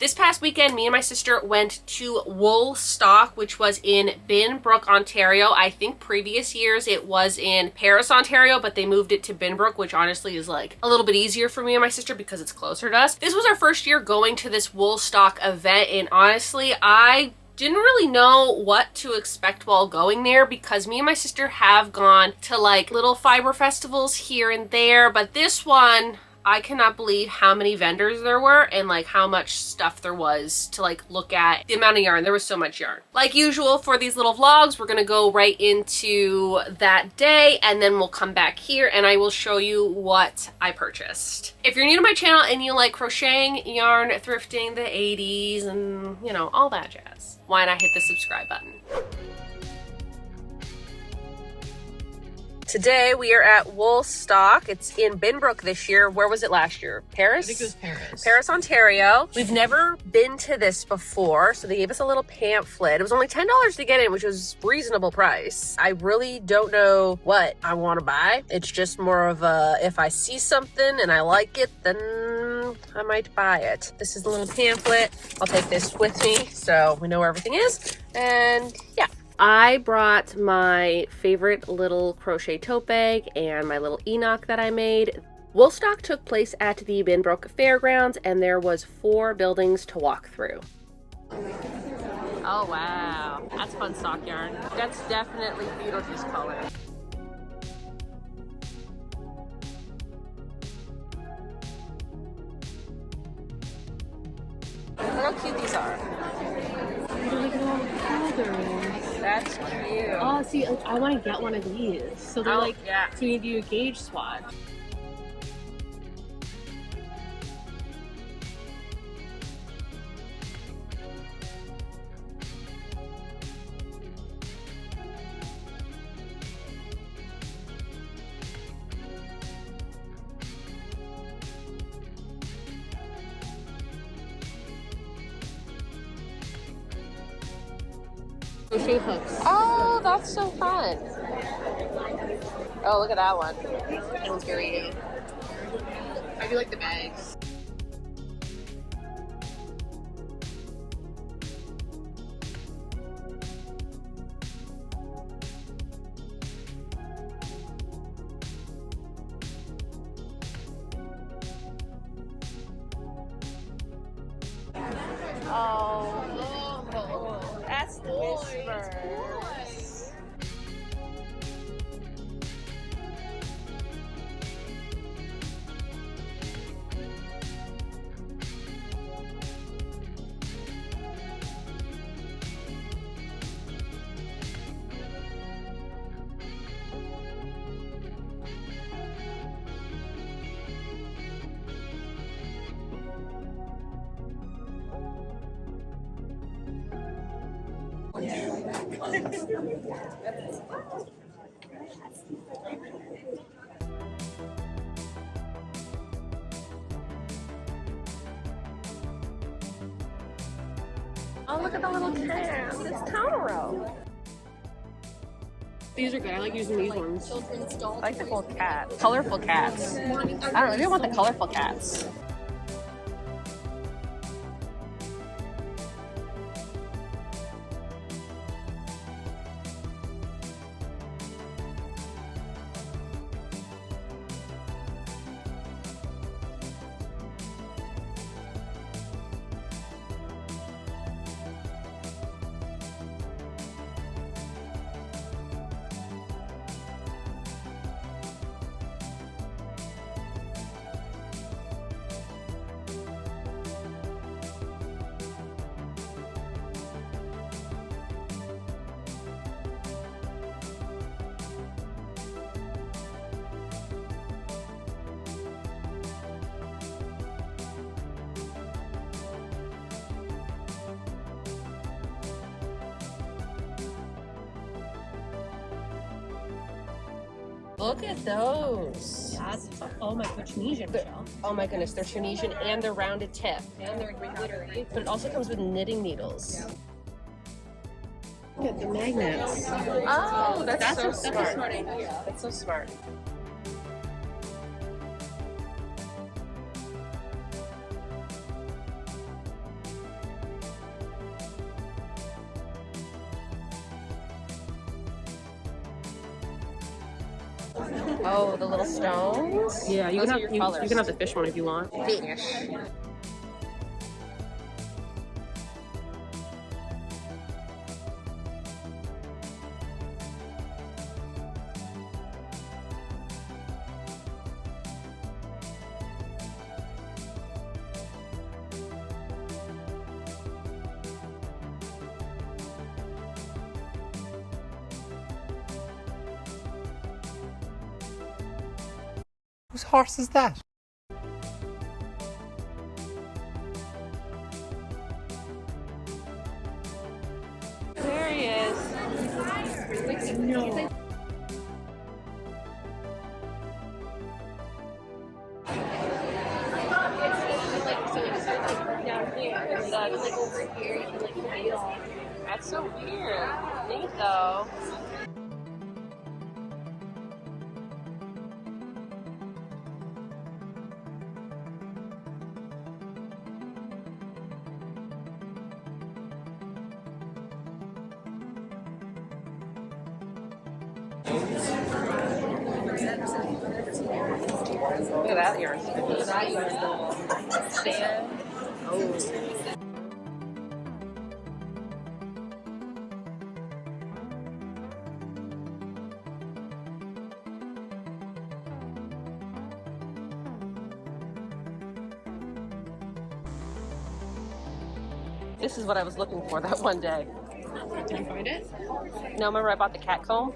This past weekend, me and my sister went to Woolstock, which was in Binbrook, Ontario. I think previous years it was in Paris, Ontario, but they moved it to Binbrook, which honestly is like a little bit easier for me and my sister because it's closer to us. This was our first year going to this Woolstock event, and honestly, I didn't really know what to expect while going there because me and my sister have gone to like little fiber festivals here and there, but this one, I cannot believe how many vendors there were and like how much stuff there was to like look at. The amount of yarn, there was so much yarn. Like usual for these little vlogs, we're gonna go right into that day and then we'll come back here and I will show you what I purchased. If you're new to my channel and you like crocheting, yarn, thrifting, the 80s and you know, all that jazz, why not hit the subscribe button? Today we are at Woolstock. It's in Binbrook this year. Where was it last year? Paris? I think it was Paris. Paris, Ontario. We've never been to this before, so they gave us a little pamphlet. It was only $10 to get in, which was a reasonable price. I really don't know what I want to buy. It's just more of a, if I see something and I like it, then I might buy it. This is the little pamphlet. I'll take this with me so we know where everything is. And yeah. I brought my favorite little crochet tote bag and my little Enoch that I made. Woolstock took place at the Binbrook Fairgrounds and there was 4 buildings to walk through. Oh wow, that's fun stock yarn. That's definitely Beetlejuice color. Look how cute these are. Look at all the patterns. That's cute. Oh, see, I want to get one of these. So they're like, yeah. so you need to do a gauge swatch. Crochet hooks. Oh, that's so fun. Oh, look at that one. That one's very new. I do like the bags. Oh, that's the whispers. Oh, look at the little cat. It's Totoro. These are good. I like using these ones. I like the cool cat. Colorful cats. I don't know. Maybe I want the colorful cats. Look at those. That's, oh my, they're Tunisian shell. Oh my goodness, they're Tunisian and they're rounded tip. And they're glittery. But it also comes with knitting needles. Look at the magnets. Oh, that's so smart. That's a smart idea. That's so smart. Oh, the little stones? Yeah, you Those can are have your colors. you can have the fish one if you want. Fish. Whose horse is that? There he is. No. That's so weird. Neat though. Look at that yarn. Oh. This is what I was looking for that one day. Did you find it? No, remember I bought the cat comb?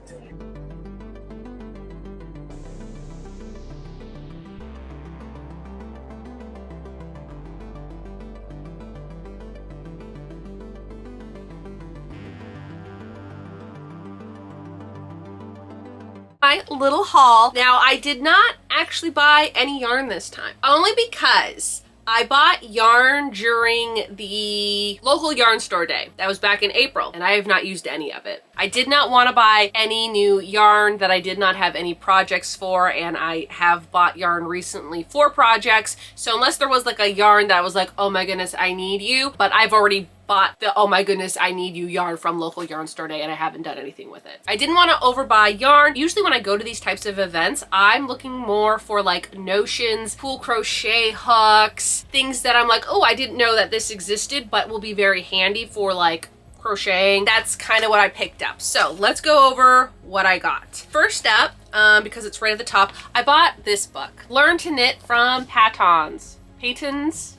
My little haul. Now, I did not actually buy any yarn this time, only because I bought yarn during the local yarn store day. That was back in April, and I have not used any of it. I did not want to buy any new yarn that I did not have any projects for, and I have bought yarn recently for projects. So unless there was like a yarn that I was like, oh my goodness, I need you, but I've already bought the oh my goodness I need you yarn from local yarn store day, and I haven't done anything with it. I didn't want to overbuy yarn. Usually when I go to these types of events, I'm looking more for like notions, pool crochet hooks, things that I'm like, oh, I didn't know that this existed, but will be very handy for like crocheting. That's kind of what I picked up. So let's go over what I got. First up, because it's right at the top, I bought this book, Learn to Knit from Patons. Patons?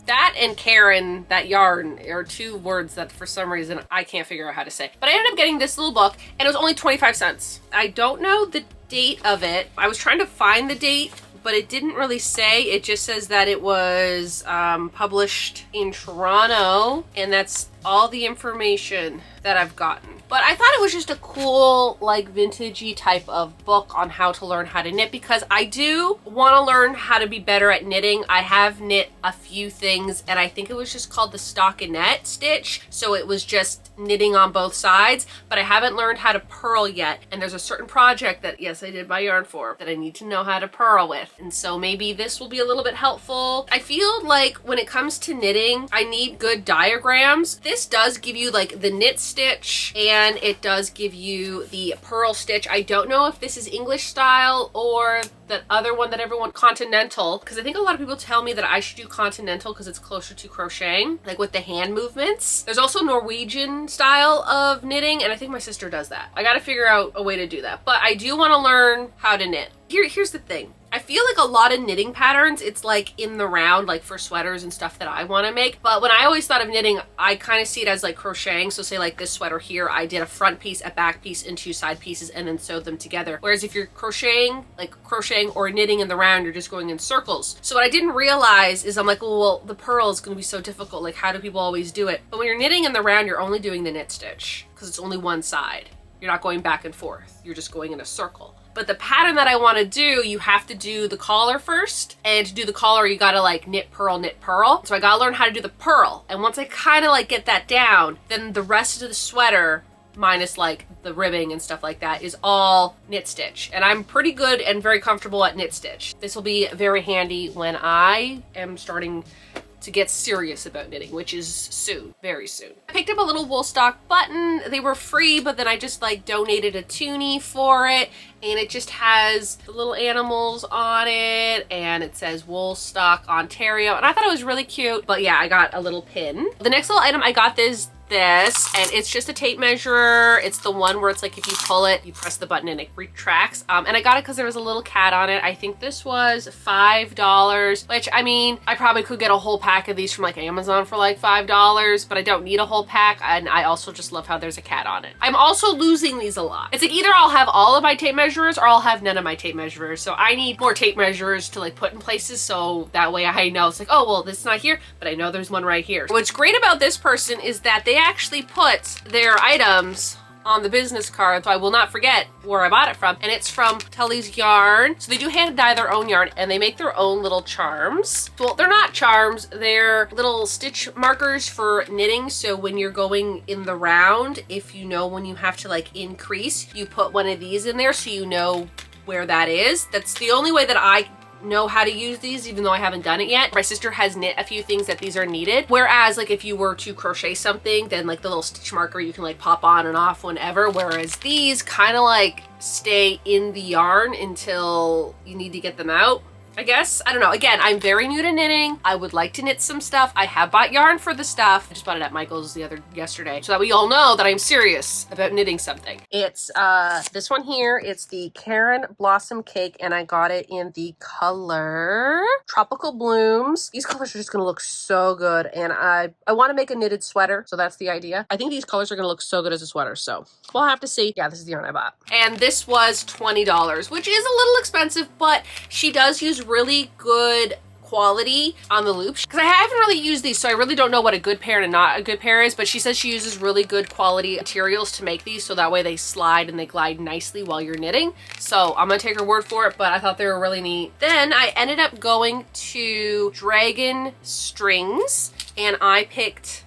That and Karen, that yarn, are two words that for some reason I can't figure out how to say. But I ended up getting this little book, and it was only 25 cents. I don't know the date of it. I was trying to find the date, but it didn't really say. It just says that it was published in Toronto, and that's all the information that I've gotten. But I thought it was just a cool, like, vintagey type of book on how to learn how to knit, because I do want to learn how to be better at knitting. I have knit a few things, and I think it was just called the stockinette stitch. So it was just knitting on both sides, but I haven't learned how to purl yet. And there's a certain project that, yes, I did buy yarn for, that I need to know how to purl with. And so maybe this will be a little bit helpful. I feel like when it comes to knitting, I need good diagrams. This does give you like the knit stitch, and it does give you the purl stitch. I don't know if this is English style or that other one that everyone, continental, because I think a lot of people tell me that I should do continental because it's closer to crocheting, like with the hand movements. There's also Norwegian style of knitting, and I think my sister does that. I gotta figure out a way to do that, but I do want to learn how to knit. Here's the thing. I feel like a lot of knitting patterns, it's like in the round, like for sweaters and stuff that I want to make. But when I always thought of knitting, I kind of see it as like crocheting. So say like this sweater here, I did a front piece, a back piece, and two side pieces, and then sewed them together. Whereas if you're crocheting, like crocheting or knitting in the round, you're just going in circles. So what I didn't realize is I'm like, well, the purl is going to be so difficult. Like, how do people always do it? But when you're knitting in the round, you're only doing the knit stitch because it's only one side. You're not going back and forth. You're just going in a circle. But the pattern that I want to do, you have to do the collar first. And to do the collar, you got to like knit, purl, knit, purl. So I got to learn how to do the purl. And once I kind of like get that down, then the rest of the sweater, minus like the ribbing and stuff like that, is all knit stitch. And I'm pretty good and very comfortable at knit stitch. This will be very handy when I am starting to get serious about knitting, which is soon, very soon. I picked up a little Woolstock button. They were free, but then I just like donated a toonie for it, and it just has the little animals on it, and it says Woolstock Ontario, and I thought it was really cute. But yeah, I got a little pin. The next little item I got this, and it's just a tape measure. It's the one where it's like if you pull it, you press the button and it retracts. And I got it because there was a little cat on it. I think this was $5, which, I mean, I probably could get a whole pack of these from like Amazon for like $5, but I don't need a whole pack, and I also just love how there's a cat on it. I'm also losing these a lot. It's like either I'll have all of my tape measurers or I'll have none of my tape measurers. So I need more tape measurers to like put in places, so that way I know it's like, oh, well, this is not here, but I know there's one right here. What's great about this person is that they actually put their items on the business card, so I will not forget where I bought it from. And it's from Tully's Yarn. So they do hand dye their own yarn, and they make their own little charms. Well, they're not charms, they're little stitch markers for knitting. So when you're going in the round, if you know when you have to like increase, you put one of these in there so you know where that is. That's the only way that I know how to use these, even though I haven't done it yet. My sister has knit a few things that these are needed, whereas like if you were to crochet something, then like the little stitch marker you can like pop on and off whenever, whereas these kind of like stay in the yarn until you need to get them out, I guess. I don't know. Again, I'm very new to knitting. I would like to knit some stuff. I have bought yarn for the stuff. I just bought it at Michael's yesterday, so that we all know that I'm serious about knitting something. It's this one here. It's the Karen Blossom Cake, and I got it in the color Tropical Blooms. These colors are just gonna look so good, and I want to make a knitted sweater, so that's the idea. I think these colors are gonna look so good as a sweater, so we'll have to see. Yeah, this is the yarn I bought. And this was $20, which is a little expensive, but she does use really good quality on the loops, because I haven't really used these, so I really don't know what a good pair and not a good pair is, but she says she uses really good quality materials to make these, so that way they slide and they glide nicely while you're knitting. So I'm gonna take her word for it, but I thought they were really neat. Then I ended up going to Dragon Strings, and I picked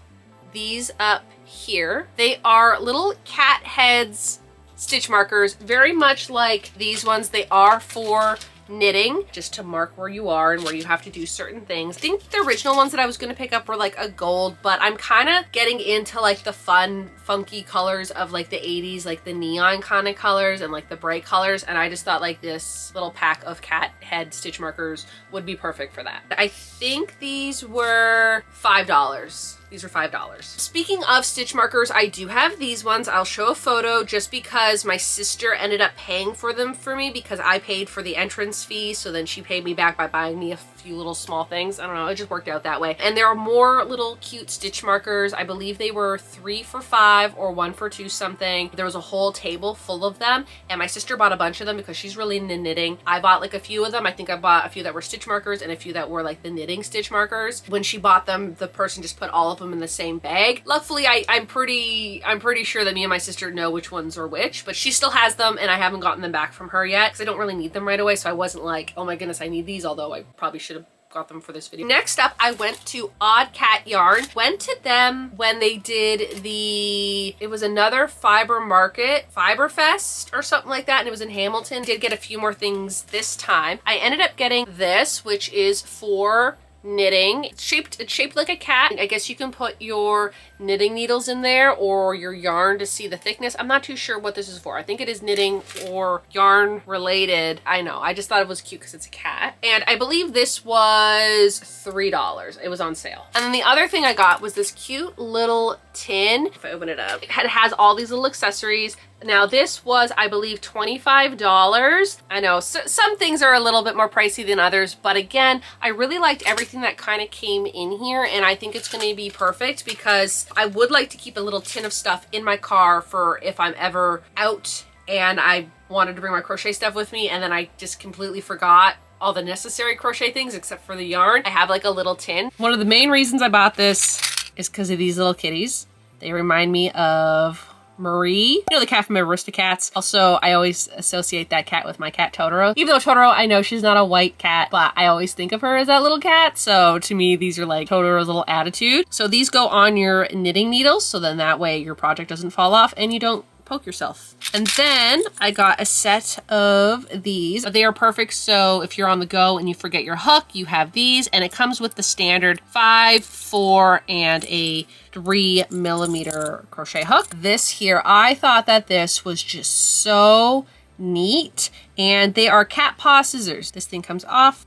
these up here. They are little cat heads stitch markers, very much like these ones. They are for knitting, just to mark where you are and where you have to do certain things. I think the original ones that I was going to pick up were like a gold, but I'm kind of getting into like the fun, funky colors of like the 80s, like the neon kind of colors and like the bright colors, and I just thought like this little pack of cat head stitch markers would be perfect for that. I think these were $5. These were $5. Speaking of stitch markers, I do have these ones. I'll show a photo just because my sister ended up paying for them for me, because I paid for the entrance fee, so then she paid me back by buying me a few little small things. I don't know, it just worked out that way. And there are more little cute stitch markers. I believe they were 3 for $5 or 1 for 2 something. There was a whole table full of them, and my sister bought a bunch of them because she's really into knitting. I bought like a few of them. I think I bought a few that were stitch markers and a few that were like the knitting stitch markers. When she bought them, the person just put all of them in the same bag. Luckily, I'm pretty sure that me and my sister know which ones are which, but she still has them, and I haven't gotten them back from her yet because I don't really need them right away, so I wasn't like, oh my goodness, I need these, although I probably should have got them for this video. Next up, I went to Odd Cat Yarn. Went to them when they did it was another fiber market, Fiber Fest or something like that, and it was in Hamilton. Did get a few more things this time. I ended up getting this, which is for knitting. It's shaped like a cat. I guess you can put your knitting needles in there or your yarn to see the thickness. I'm not too sure what this is for. I think it is knitting or yarn related. I know, I just thought it was cute because it's a cat. And I believe this was $3. It was on sale. And then the other thing I got was this cute little tin. If I open it up, it has all these little accessories. Now this was, I believe, $25. I know some things are a little bit more pricey than others, but again, I really liked everything that kind of came in here, and I think it's going to be perfect because I would like to keep a little tin of stuff in my car for if I'm ever out and I wanted to bring my crochet stuff with me and then I just completely forgot all the necessary crochet things except for the yarn. I have like a little tin. One of the main reasons I bought this is because of these little kitties. They remind me of Marie, you know, the cat from Aristocats. Also, I always associate that cat with my cat Totoro. Even though Totoro, I know she's not a white cat, but I always think of her as that little cat. So to me, these are like Totoro's little attitude. So these go on your knitting needles, so then that way your project doesn't fall off and you don't poke yourself. And then I got a set of these. They are perfect, so if you're on the go and you forget your hook, you have these, and it comes with the standard 5, 4, and a 3mm crochet hook. This here, I thought that this was just so neat, and they are cat paw scissors. This thing comes off,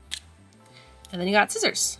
and then you got scissors.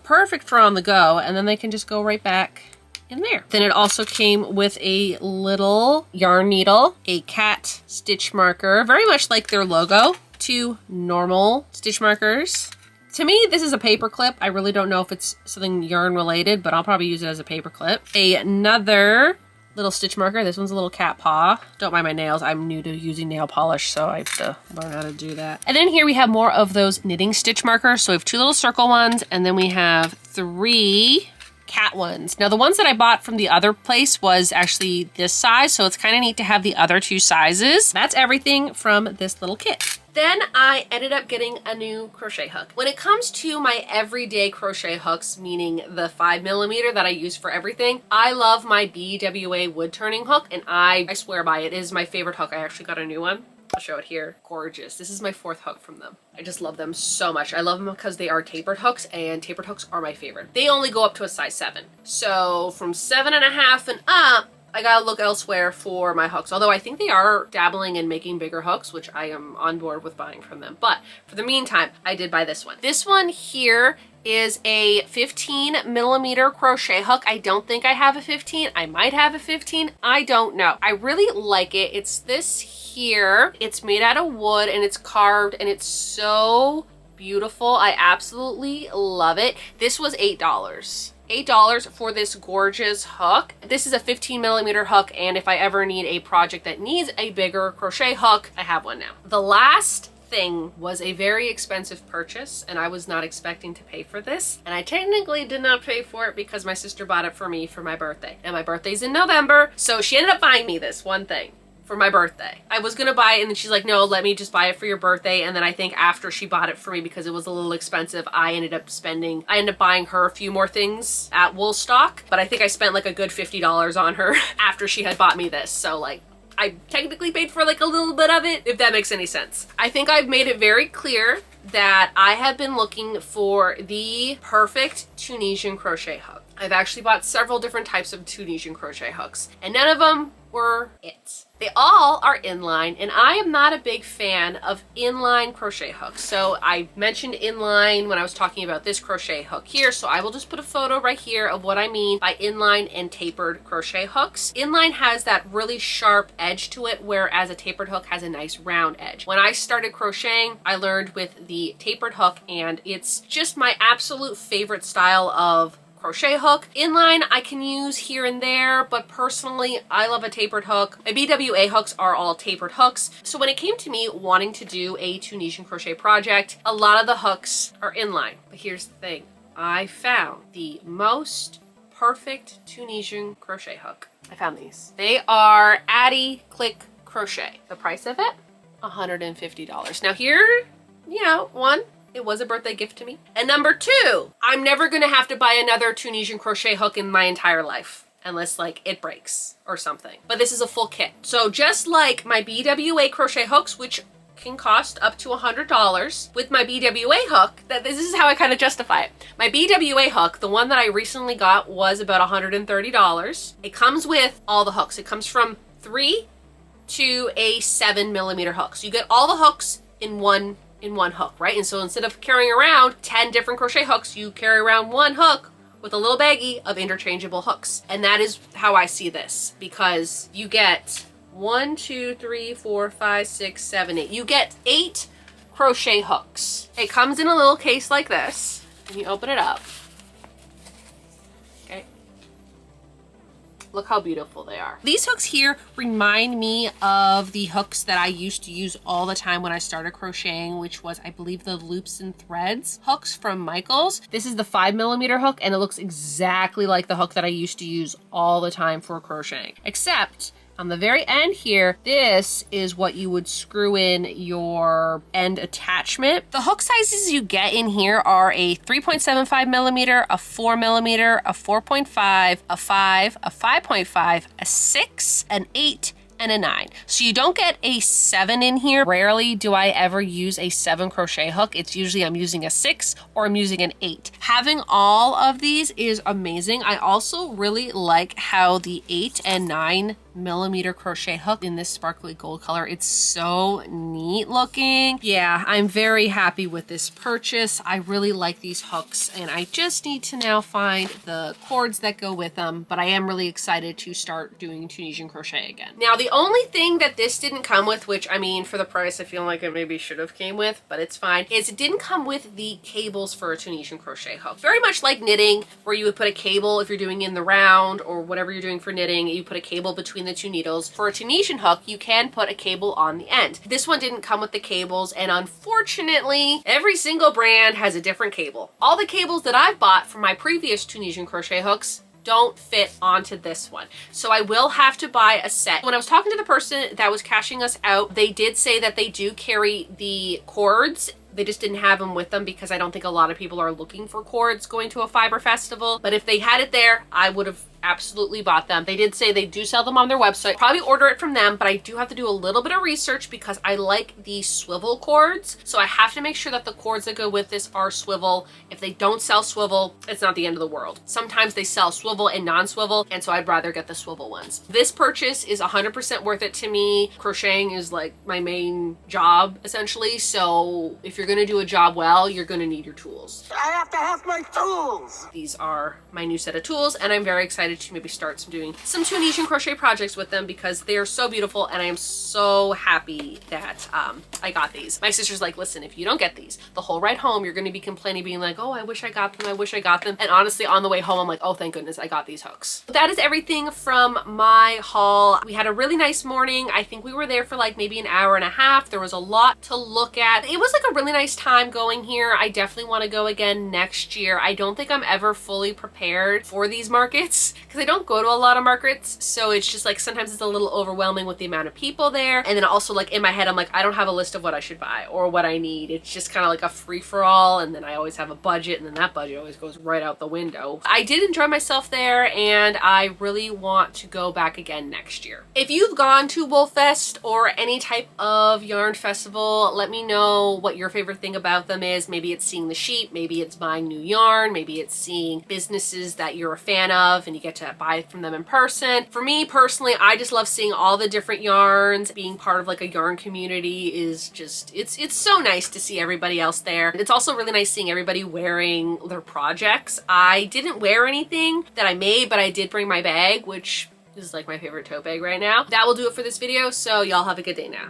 Perfect for on the go, and then they can just go right back in there. Then it also came with a little yarn needle, a cat stitch marker, very much like their logo, 2 normal stitch markers. To me, this is a paper clip. I really don't know if it's something yarn related, but I'll probably use it as a paper clip. Another little stitch marker. This one's a little cat paw. Don't mind my nails. I'm new to using nail polish, so I have to learn how to do that. And then here we have more of those knitting stitch markers. So we have 2 little circle ones, and then we have 3 cat ones. Now the ones that I bought from the other place was actually this size, so it's kind of neat to have the other 2 sizes. That's everything from this little kit. Then I ended up getting a new crochet hook. When it comes to my everyday crochet hooks, meaning the 5mm that I use for everything, I love my BWA wood turning hook, and I swear by it. It is my favorite hook. I actually got a new one. I'll show it here. Gorgeous. This is my 4th hook from them. I just love them so much. I love them because they are tapered hooks, and tapered hooks are my favorite. They only go up to a size 7. So from 7.5 and up, I gotta look elsewhere for my hooks. Although I think they are dabbling in making bigger hooks, which I am on board with buying from them. But for the meantime, I did buy this one. This one here is a 15mm crochet hook. I don't think I have a 15. I might have a 15. I don't know. I really like it. It's this here. It's made out of wood, and it's carved, and it's so beautiful. I absolutely love it. This was $8. $8 for this gorgeous hook. This is a 15mm hook, and if I ever need a project that needs a bigger crochet hook, I have one now. The last thing was a very expensive purchase, and I was not expecting to pay for this, and I technically did not pay for it because my sister bought it for me for my birthday, and my birthday's in November, so she ended up buying me this one thing for my birthday. I was gonna buy it, and then she's like, no, let me just buy it for your birthday. And then I think after she bought it for me, because it was a little expensive, I ended up buying her a few more things at Woolstock, but I think I spent like a good $50 on her after she had bought me this. So like, I technically paid for like a little bit of it, if that makes any sense. I think I've made it very clear that I have been looking for the perfect Tunisian crochet hook. I've actually bought several different types of Tunisian crochet hooks, and none of them were it. They all are inline, and I am not a big fan of inline crochet hooks. So I mentioned inline when I was talking about this crochet hook here, so I will just put a photo right here of what I mean by inline and tapered crochet hooks. Inline has that really sharp edge to it, whereas a tapered hook has a nice round edge. When I started crocheting, I learned with the tapered hook, and it's just my absolute favorite style of crochet hook. Inline I can use here and there, but personally I love a tapered hook. My BWA hooks are all tapered hooks. So when it came to me wanting to do a Tunisian crochet project, a lot of the hooks are inline. But here's the thing, I found the most perfect Tunisian crochet hook. I found these. They are Addy Click Crochet. The price of it, $150. Now here, you know, one, it was a birthday gift to me. And number 2, I'm never gonna have to buy another Tunisian crochet hook in my entire life, unless like it breaks or something. But this is a full kit. So just like my BWA crochet hooks, which can cost up to $100, with my BWA hook, this is how I kind of justify it. My BWA hook, the one that I recently got, was about $130. It comes with all the hooks. It comes from 3 to a 7mm hook. So you get all the hooks in one hook, right? And so instead of carrying around 10 different crochet hooks, you carry around one hook with a little baggie of interchangeable hooks. And that is how I see this, because you get 1, 2, 3, 4, 5, 6, 7, 8. You get 8 crochet hooks. It comes in a little case like this, and you open it up. Okay. Look how beautiful they are. These hooks here remind me of the hooks that I used to use all the time when I started crocheting, which was, I believe, the Loops and Threads hooks from Michaels. This is the 5mm hook, and it looks exactly like the hook that I used to use all the time for crocheting, except On the very end here, this is what you would screw in your end attachment. The hook sizes you get in here are a 3.75 millimeter, a 4 millimeter, a 4.5, a 5, a 5.5, a 6, an 8, and a 9. So you don't get a 7 in here. Rarely do I ever use a 7 crochet hook. It's usually I'm using a 6 or I'm using an 8. Having all of these is amazing. I also really like how the 8 and 9 millimeter crochet hook in this sparkly gold color. It's so neat looking. Yeah, I'm very happy with this purchase. I really like these hooks and I just need to now find the cords that go with them, but I am really excited to start doing Tunisian crochet again. Now, the only thing that this didn't come with, which I mean, for the price, I feel like it maybe should have came with, but it's fine, is it didn't come with the cables for a Tunisian crochet hook. Very much like knitting, where you would put a cable if you're doing in the round or whatever you're doing for knitting, you put a cable between the two needles. For a Tunisian hook, you can put a cable on the end. This one didn't come with the cables, and unfortunately, every single brand has a different cable. All the cables that I've bought from my previous Tunisian crochet hooks don't fit onto this one. So I will have to buy a set. When I was talking to the person that was cashing us out, they did say that they do carry the cords. They just didn't have them with them because I don't think a lot of people are looking for cords going to a fiber festival. But if they had it there, I would have absolutely bought them. They did say they do sell them on their website. Probably order it from them, but I do have to do a little bit of research because I like the swivel cords. So I have to make sure that the cords that go with this are swivel. If they don't sell swivel, it's not the end of the world. Sometimes they sell swivel and non-swivel, and so I'd rather get the swivel ones. This purchase is 100% worth it to me. Crocheting is like my main job, essentially. So if you're gonna do a job well, you're gonna need your tools. I have to have my tools. These are my new set of tools, and I'm very excited to maybe start doing some Tunisian crochet projects with them because they are so beautiful, and I am so happy that I got these. My sister's like, listen, if you don't get these, the whole ride home, you're gonna be complaining, being like, oh, I wish I got them, I wish I got them. And honestly, on the way home, I'm like, oh, thank goodness I got these hooks. That is everything from my haul. We had a really nice morning. I think we were there for like maybe an hour and a half. There was a lot to look at. It was like a really nice time going here. I definitely want to go again next year. I don't think I'm ever fully prepared for these markets because I don't go to a lot of markets, so it's just like sometimes it's a little overwhelming with the amount of people there. And then also like in my head I'm like, I don't have a list of what I should buy or what I need. It's just kind of like a free-for-all, and then I always have a budget, and then that budget always goes right out the window. I did enjoy myself there, and I really want to go back again next year. If you've gone to Woolfest or any type of yarn festival, let me know what your favorite thing about them is. Maybe it's seeing the sheep, maybe it's buying new yarn, maybe it's seeing businesses that you're a fan of and you get to buy from them in person. For me personally, I just love seeing all the different yarns. Being part of like a yarn community is just, it's so nice to see everybody else there. It's also really nice seeing everybody wearing their projects. I didn't wear anything that I made, but I did bring my bag, which is like my favorite tote bag right now. That will do it for this video, so y'all have a good day now.